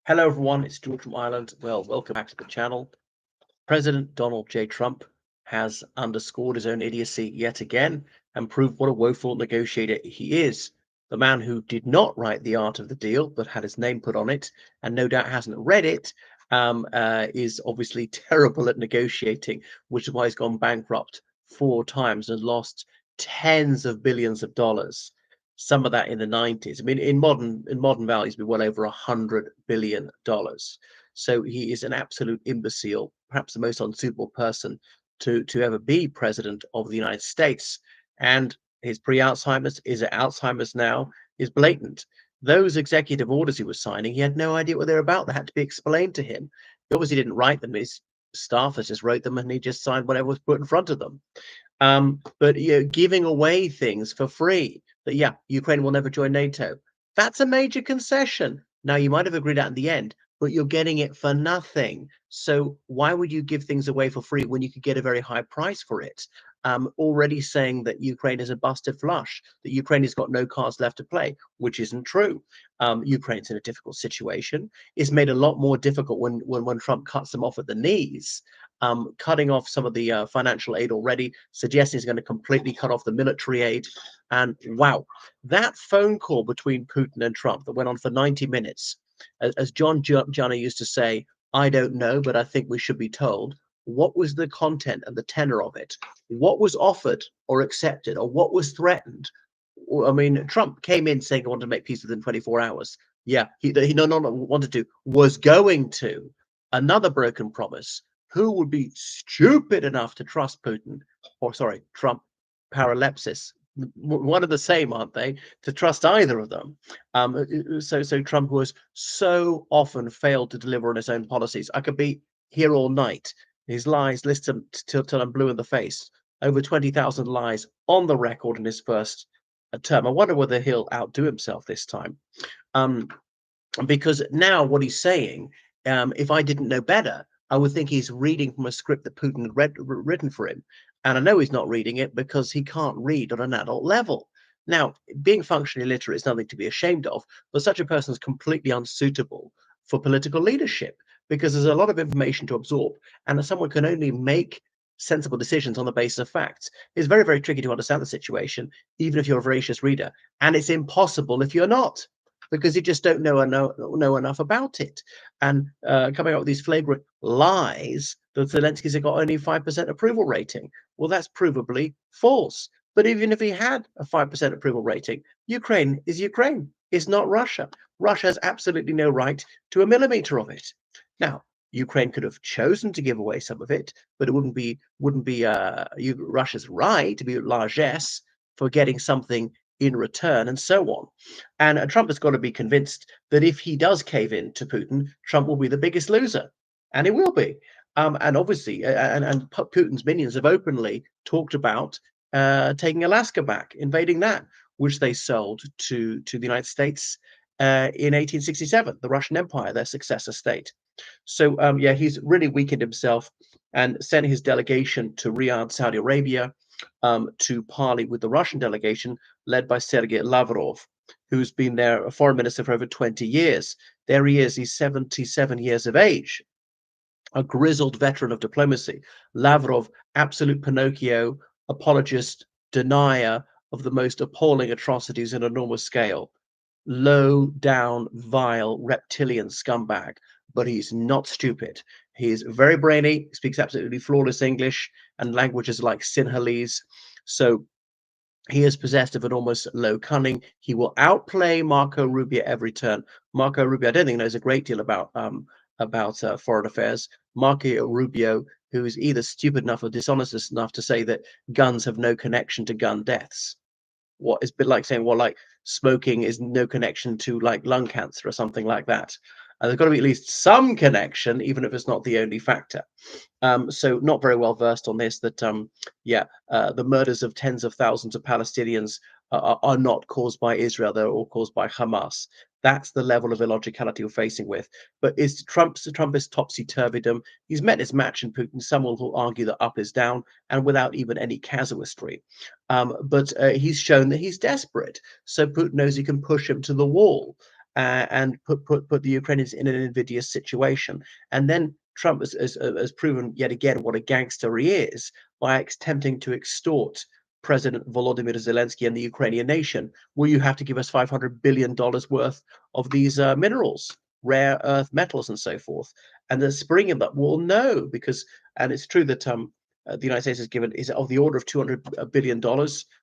Hello, everyone. It's George from Ireland. Well, welcome back to the channel. President Donald J. Trump has underscored his own idiocy yet again and proved what a woeful negotiator he is. The man who did not write The Art of the Deal, but had his name put on it, and no doubt hasn't read it, is obviously terrible at negotiating, which is why he's gone bankrupt 4 times and lost tens of billions of dollars. Some of that in the 90s. I mean, in modern values, be well over $100 billion. So he is an absolute imbecile, perhaps the most unsuitable person to ever be president of the United States. And his pre-Alzheimer's is at Alzheimer's now is blatant. Those executive orders he was signing, he had no idea what they were about. They had to be explained to him. He obviously didn't write them. His staffers just wrote them, and he just signed whatever was put in front of them. But giving away things for free, that yeah, Ukraine will never join NATO. That's a major concession. Now you might have agreed at the end, but you're getting it for nothing. So why would you give things away for free when you could get a very high price for it? Already saying that Ukraine is a busted flush, that Ukraine has got no cards left to play, which isn't true. Ukraine's in a difficult situation. It's made a lot more difficult when Trump cuts them off at the knees, cutting off some of the financial aid already, suggesting he's going to completely cut off the military aid. And wow, that phone call between Putin and Trump that went on for 90 minutes, as John Johnny used to say, I don't know, but I think we should be told. What was the content and the tenor of it? What was offered or accepted, or what was threatened? I mean, Trump came in saying he wanted to make peace within 24 hours. Yeah, he no wanted to, was going to. Another broken promise. Who would be stupid enough to trust Putin, or sorry, Trump, paralepsis? One of the same, aren't they? To trust either of them. So Trump was so often failed to deliver on his own policies. I could be here all night. His lies, list them till I'm blue in the face. Over 20,000 lies on the record in his first term. I wonder whether he'll outdo himself this time. Um, because now what he's saying, if I didn't know better, I would think he's reading from a script that Putin had written for him. And I know he's not reading it because he can't read on an adult level. Now, being functionally illiterate is nothing to be ashamed of, but such a person is completely unsuitable for political leadership because there's a lot of information to absorb, and someone can only make sensible decisions on the basis of facts. It's very, very tricky to understand the situation, even if you're a voracious reader, and it's impossible if you're not, because you just don't know enough about it. And coming up with these flagrant lies that Zelensky's got only 5% approval rating. Well, that's provably false. But even if he had a 5% approval rating, Ukraine is Ukraine. It's not Russia. Russia has absolutely no right to a millimeter of it. Now, Ukraine could have chosen to give away some of it, but it wouldn't be Russia's right to be largesse for getting something in return, and so on. And Trump has got to be convinced that if he does cave in to Putin, Trump will be the biggest loser, and he will be. And obviously, and Putin's minions have openly talked about taking Alaska back, invading that, which they sold to the United States in 1867, the Russian Empire, their successor state. So yeah, he's really weakened himself and sent his delegation to Riyadh, Saudi Arabia, to parley with the Russian delegation led by Sergei Lavrov, who's been there a foreign minister for over 20 years. There he is, he's 77 years of age, a grizzled veteran of diplomacy. Lavrov, absolute Pinocchio, apologist, denier of the most appalling atrocities on an enormous scale. Low down, vile, reptilian scumbag, but he's not stupid. He is very brainy, speaks absolutely flawless English and languages like Sinhalese. So he is possessed of an almost low cunning. He will outplay Marco Rubio every turn. Marco Rubio, I don't think knows a great deal about foreign affairs. Marco Rubio, who is either stupid enough or dishonest enough to say that guns have no connection to gun deaths. What is a bit like saying, well, like smoking is no connection to like lung cancer or something like that. There's got to be at least some connection, even if it's not the only factor. So not very well versed on this, that yeah, the murders of tens of thousands of Palestinians are not caused by Israel, they're all caused by Hamas. That's the level of illogicality we're facing with. But is Trumpist topsy-turvydom? He's met his match in Putin. Some will argue that up is down, and without even any casuistry. But he's shown that he's desperate. So Putin knows he can push him to the wall. and put the Ukrainians in an invidious situation. And then Trump has proven yet again what a gangster he is by attempting to extort President Volodymyr Zelensky and the Ukrainian nation. Will you have to give us $500 billion worth of these minerals, rare earth metals, and so forth? And the spring of that, well, no, because and it's true that the United States has given is of the order of $200 billion,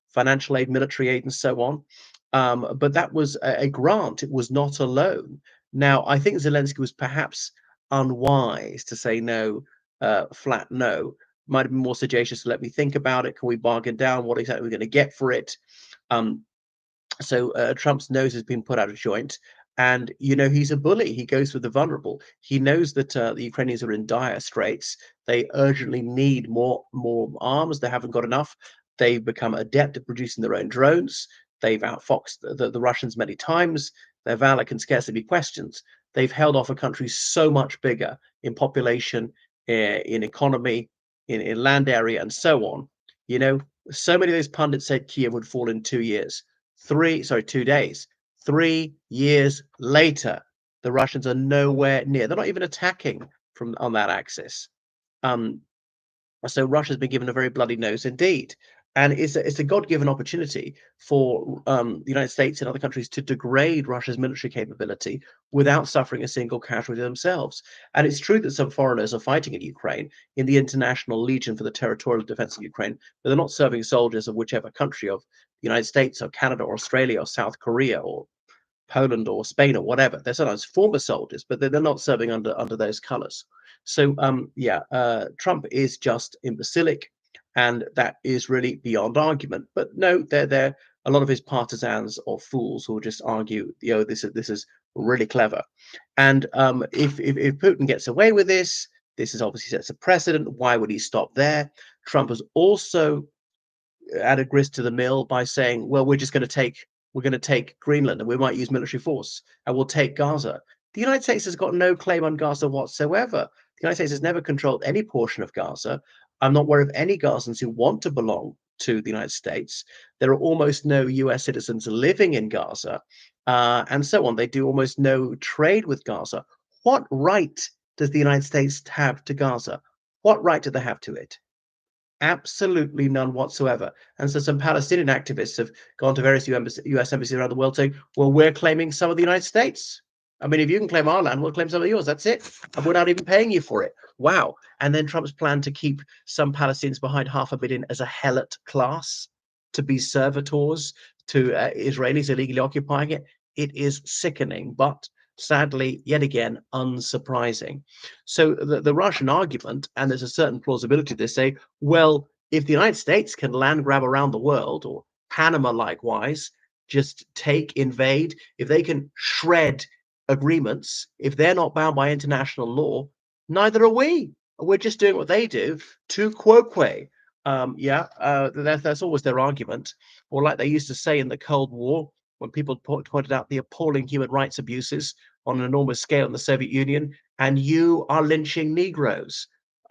financial aid, military aid, and so on. But that was a grant; it was not a loan. Now, I think Zelensky was perhaps unwise to say no, flat no. Might have been more sagacious to let me think about it. Can we bargain down? What exactly are we going to get for it? Um, so Trump's nose has been put out of joint, and he's a bully. He goes for the vulnerable. He knows that the Ukrainians are in dire straits. They urgently need more arms. They haven't got enough. They've become adept at producing their own drones. They've outfoxed the Russians many times. Their valor can scarcely be questioned. They've held off a country so much bigger in population, in economy, in land area, and so on. You know, so many of those pundits said Kiev would fall in 2 years. 2 days. 3 years later, the Russians are nowhere near. They're not even attacking from on that axis. Um, so Russia's been given a very bloody nose indeed. And it's a God-given opportunity for the United States and other countries to degrade Russia's military capability without suffering a single casualty themselves. And it's true that some foreigners are fighting in Ukraine in the International Legion for the Territorial Defense of Ukraine, but they're not serving soldiers of whichever country, of the United States or Canada or Australia or South Korea or Poland or Spain or whatever. They're sometimes former soldiers, but they're not serving under those colors. So yeah, Trump is just imbecilic, and that is really beyond argument. But no, they're a lot of his partisans or fools who will just argue, this is really clever. And if Putin gets away with this is obviously sets a precedent. Why would he stop there? Trump has also added grist to the mill by saying, well, we're going to take Greenland and we might use military force and we'll take Gaza. The United States has got no claim on Gaza whatsoever. The United States has never controlled any portion of Gaza. I'm not aware of any Gazans who want to belong to the United States. There are almost no US citizens living in Gaza, and so on. They do almost no trade with Gaza. What right does the United States have to Gaza? What right do they have to it? Absolutely none whatsoever. And so some Palestinian activists have gone to various US embassies around the world saying, well, we're claiming some of the United States. I mean, if you can claim our land, we'll claim some of yours. That's it. And we're not even paying you for it. Wow. And then Trump's plan to keep some Palestinians behind 500 million as a helot class, to be servitors to Israelis illegally occupying it. It is sickening, but sadly, yet again, unsurprising. So the Russian argument, and there's a certain plausibility, they say, well, if the United States can land grab around the world, or Panama likewise, just take, invade, if they can shred agreements, if they're not bound by international law, neither are we. We're just doing what they do, tu quoque. That's always their argument. Or like they used to say in the Cold War, when people pointed out the appalling human rights abuses on an enormous scale in the Soviet Union, and you are lynching Negroes.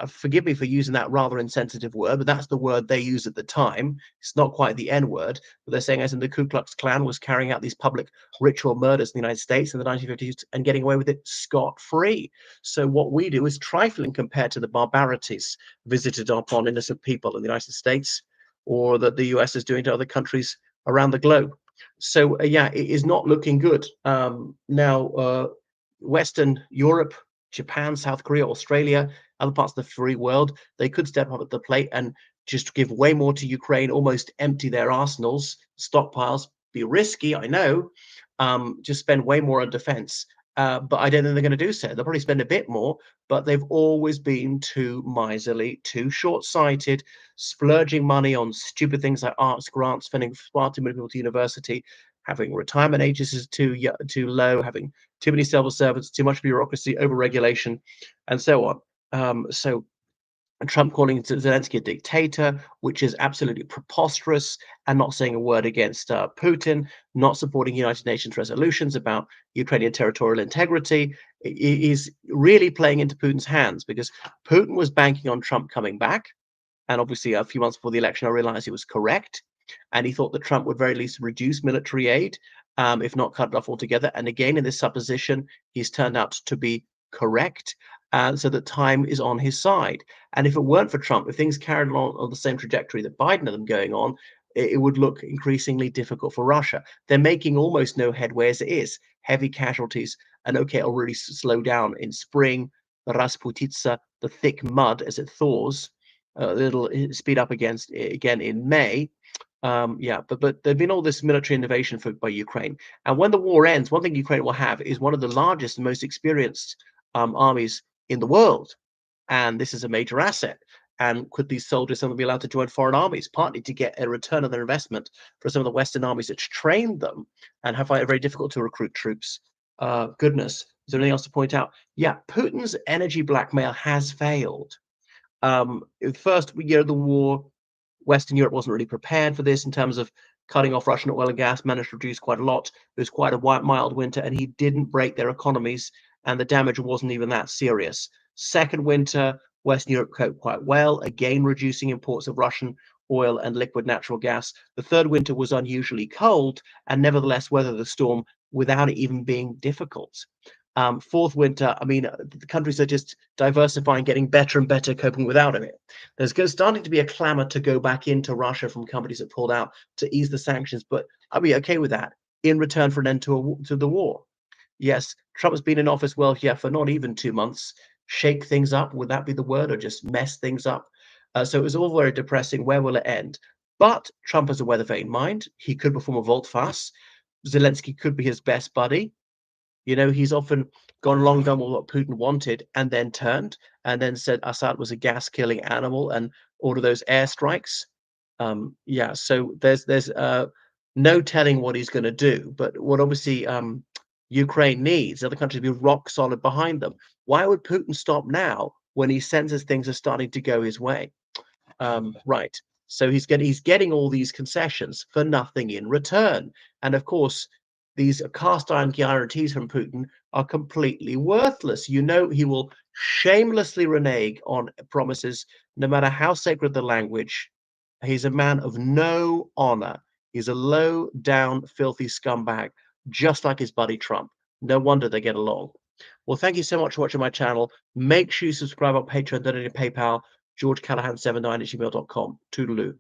Forgive me for using that rather insensitive word, but that's the word they used at the time. It's not quite the N word, but they're saying as in the Ku Klux Klan was carrying out these public ritual murders in the United States in the 1950s and getting away with it scot-free. So what we do is trifling compared to the barbarities visited upon innocent people in the United States, or that the US is doing to other countries around the globe. So yeah, it is not looking good. Now, Western Europe, Japan, South Korea, Australia, other parts of the free world, they could step up at the plate and just give way more to Ukraine, almost empty their arsenals, stockpiles. Be risky, I know. Just spend way more on defense. But I don't think they're going to do so. They'll probably spend a bit more, but they've always been too miserly, too short-sighted, splurging money on stupid things like arts grants, spending far too many people to university, having retirement ages too low, having too many civil servants, too much bureaucracy, over-regulation, and so on. So Trump calling Zelensky a dictator, which is absolutely preposterous, and not saying a word against Putin, not supporting United Nations resolutions about Ukrainian territorial integrity, is really playing into Putin's hands, because Putin was banking on Trump coming back. And obviously, a few months before the election, I realized he was correct. and he thought that Trump would very least reduce military aid, if not cut it off altogether. And again, in this supposition, he's turned out to be correct, so that time is on his side. And if it weren't for Trump, if things carried on the same trajectory that Biden had them going on, it would look increasingly difficult for Russia. They're making almost no headway as it is. Heavy casualties, and okay, it'll really slow down in spring. The Rasputitsa, the thick mud as it thaws, it'll speed up again in May. Yeah, but there's been all this military innovation by Ukraine, and when the war ends, one thing Ukraine will have is one of the largest and most experienced armies in the world, and this is a major asset. And could these soldiers suddenly be allowed to join foreign armies, partly to get a return on their investment for some of the Western armies that trained them and have found it very difficult to recruit troops? Goodness, is there anything else to point out? Yeah, Putin's energy blackmail has failed. First year of the war, Western Europe wasn't really prepared for this in terms of cutting off Russian oil and gas, managed to reduce quite a lot. It was quite a mild winter, and he didn't break their economies, and the damage wasn't even that serious. Second winter, Western Europe coped quite well, again reducing imports of Russian oil and liquid natural gas. The third winter was unusually cold, and nevertheless weathered the storm without it even being difficult. Fourth winter, I mean, the countries are just diversifying, getting better and better, coping without it. There's starting to be a clamor to go back into Russia from companies that pulled out to ease the sanctions, but I'll be okay with that in return for an end to the war. Yes, Trump's been in office, well, yeah, for not even 2 months. Shake things up, would that be the word, or just mess things up? So it was all very depressing. Where will it end? But Trump has a weather vane mind. He could perform a volte-face. Zelensky could be his best buddy. You know, he's often gone along, done what Putin wanted, and then turned, and then said Assad was a gas-killing animal and order those airstrikes. Yeah, so there's no telling what he's going to do. But what obviously Ukraine needs other countries to be rock solid behind them. Why would Putin stop now when he senses things are starting to go his way? Right. So he's getting all these concessions for nothing in return. And of course, these cast iron guarantees from Putin are completely worthless. You know, he will shamelessly renege on promises, no matter how sacred the language. He's a man of no honor. He's a low down, filthy scumbag, just like his buddy Trump. No wonder they get along. Well, thank you so much for watching my channel. Make sure you subscribe on Patreon, donate to PayPal, georgecallahan79@gmail.com. Toodaloo.